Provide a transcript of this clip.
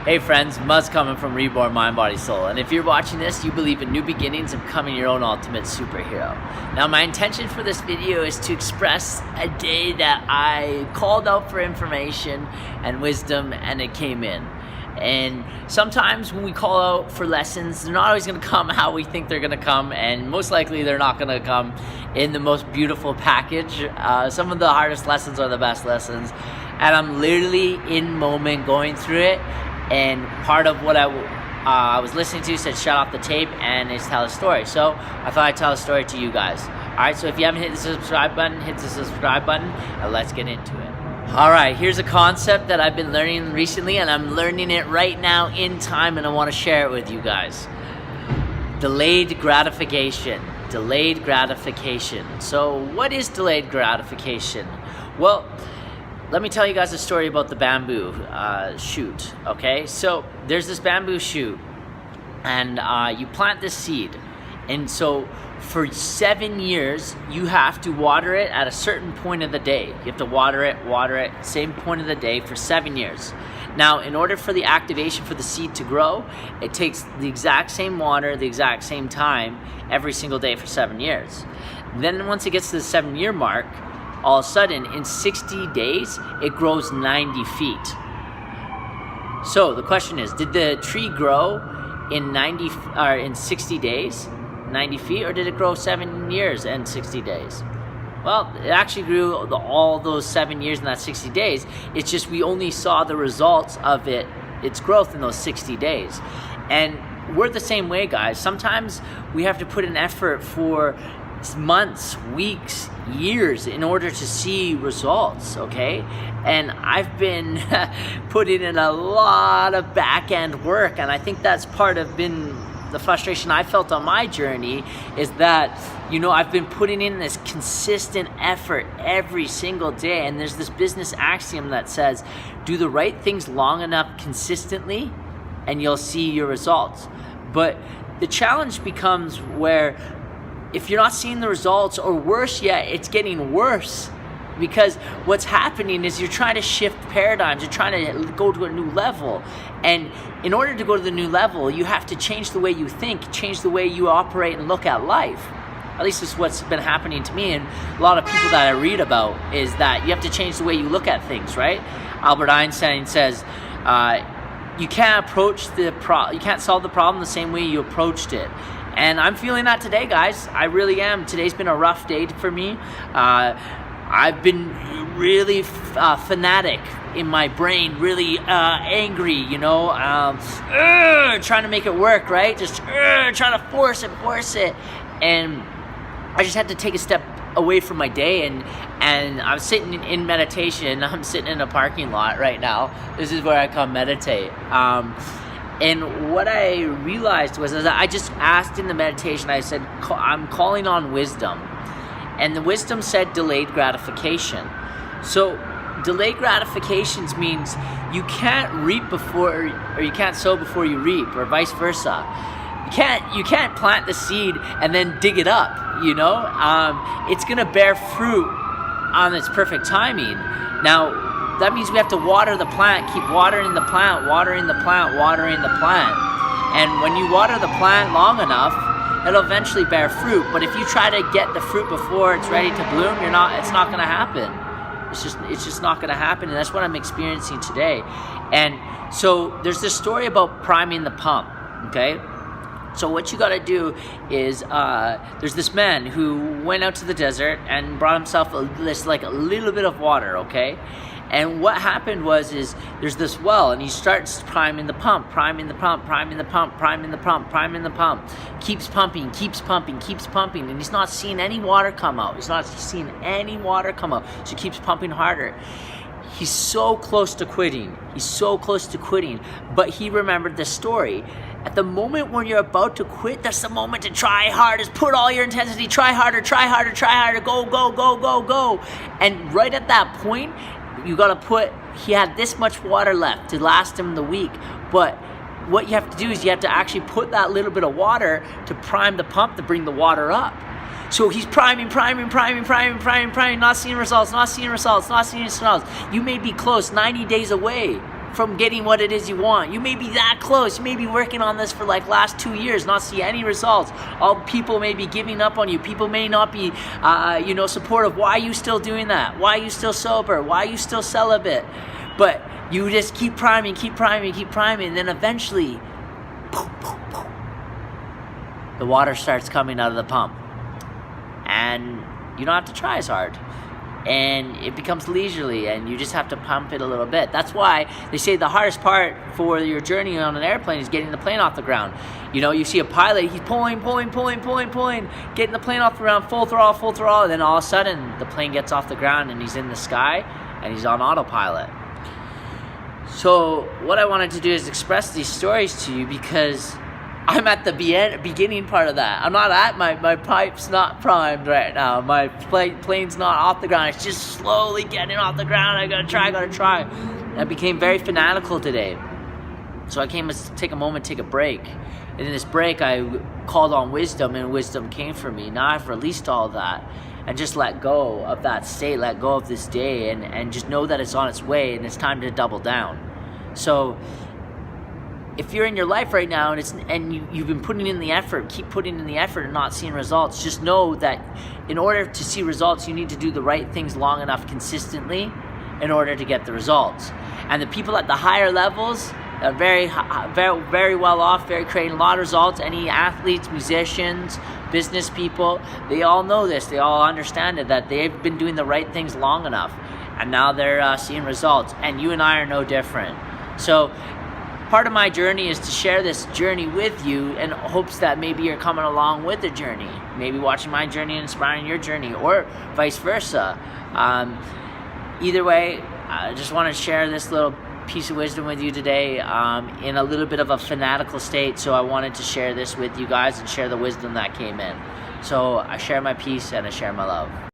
Hey friends, Muzz coming from Reborn Mind, Body, Soul. And if you're watching this, you believe in new beginnings and becoming your own ultimate superhero. Now my intention for this video is to express a day that I called out for information and wisdom and it came in. And sometimes when we call out for lessons, they're not always going to come how we think they're going to come, and most likely they're not going to come in the most beautiful package. Some of the hardest lessons are the best lessons, and I'm literally in moment going through it. And part of what I was listening to said shut off the tape and it's tell a story. So I thought I'd tell a story to you guys. Alright, so if you haven't hit the subscribe button, hit the subscribe button and let's get into it. Alright, here's a concept that I've been learning recently, and I'm learning it right now in time, and I want to share it with you guys. Delayed gratification. Delayed gratification. So what is delayed gratification? Well, let me tell you guys a story about the bamboo shoot, okay? So there's this bamboo shoot, and you plant this seed. And so for 7 years, you have to water it at a certain point of the day. You have to water it, same point of the day for 7 years. Now, in order for the activation for the seed to grow, it takes the exact same water, the exact same time, every single day for 7 years. Then once it gets to the 7-year mark, all of a sudden, in 60 days, it grows 90 feet. So the question is, did the tree grow in 60 days, 90 feet, or did it grow 7 years and 60 days? Well, it actually grew all those 7 years in that 60 days. It's just we only saw the results of its growth in those 60 days. And we're the same way, guys. Sometimes we have to put an effort for months, weeks, years in order to see results, okay? And I've been putting in a lot of back-end work, and I think that's part of the frustration I felt on my journey is that, I've been putting in this consistent effort every single day, and there's this business axiom that says, do the right things long enough consistently, and you'll see your results. But the challenge becomes where if you're not seeing the results, or worse yet, it's getting worse, because what's happening is you're trying to shift paradigms, you're trying to go to a new level, and in order to go to the new level, you have to change the way you think, change the way you operate and look at life. At least this is what's been happening to me, and a lot of people that I read about is that you have to change the way you look at things, right? Albert Einstein says, you can't solve the problem the same way you approached it. And I'm feeling that today, guys. I really am. Today's been a rough day for me. I've been really fanatic in my brain, really angry, trying to make it work, right? Just trying to force it. And I just had to take a step away from my day, and I'm sitting in meditation. I'm sitting in a parking lot right now. This is where I come meditate. And what I realized was that I just asked in the meditation, I said, I'm calling on wisdom. And the wisdom said delayed gratification. So delayed gratifications means you can't reap before, or you can't sow before you reap, or vice versa. You can't plant the seed and then dig it up, It's going to bear fruit on its perfect timing. Now, that means we have to water the plant, keep watering the plant. And when you water the plant long enough, it'll eventually bear fruit. But if you try to get the fruit before it's ready to bloom, it's not going to happen. It's just not going to happen. And that's what I'm experiencing today. And so there's this story about priming the pump, okay? So what you got to do is, there's this man who went out to the desert and brought himself a little bit of water, okay? And what happened was there's this well, and he starts priming the pump, keeps pumping, and he's not seeing any water come out. So he keeps pumping harder. He's so close to quitting, but he remembered this story. At the moment when you're about to quit, that's the moment to try hardest, put all your intensity, try harder, go. And right at that point, he had this much water left to last him the week, but what you have to do is you have to actually put that little bit of water to prime the pump to bring the water up. So he's priming, not seeing results. You may be close, 90 days away, from getting what it is you want. You may be that close. You may be working on this for like last 2 years, not see any results. All people may be giving up on you. People may not be, supportive. Why are you still doing that? Why are you still sober? Why are you still celibate? But you just keep priming, and then eventually, poof, poof, poof, the water starts coming out of the pump. And you don't have to try as hard. And it becomes leisurely, and you just have to pump it a little bit. That's why they say the hardest part for your journey on an airplane is getting the plane off the ground. You know, you see a pilot, he's pulling, getting the plane off the ground, full throttle, and then all of a sudden the plane gets off the ground and he's in the sky and he's on autopilot. So what I wanted to do is express these stories to you because I'm at the beginning part of that. I'm not at my pipe's not primed right now. My plane's not off the ground. It's just slowly getting off the ground. I gotta try. I became very fanatical today. So I came to take a moment, take a break. And in this break, I called on wisdom, and wisdom came for me. Now I've released all of that and just let go of that state, let go of this day, and just know that it's on its way and it's time to double down. So if you're in your life right now and you've been putting in the effort, keep putting in the effort and not seeing results, just know that in order to see results, you need to do the right things long enough consistently in order to get the results. And the people at the higher levels are very well off, creating a lot of results. Any athletes, musicians, business people, they all know this. They all understand it, that they've been doing the right things long enough. And now they're seeing results. And you and I are no different. So part of my journey is to share this journey with you in hopes that maybe you're coming along with the journey. Maybe watching my journey and inspiring your journey, or vice versa. Either way, I just want to share this little piece of wisdom with you today in a little bit of a fanatical state. So I wanted to share this with you guys and share the wisdom that came in. So I share my peace and I share my love.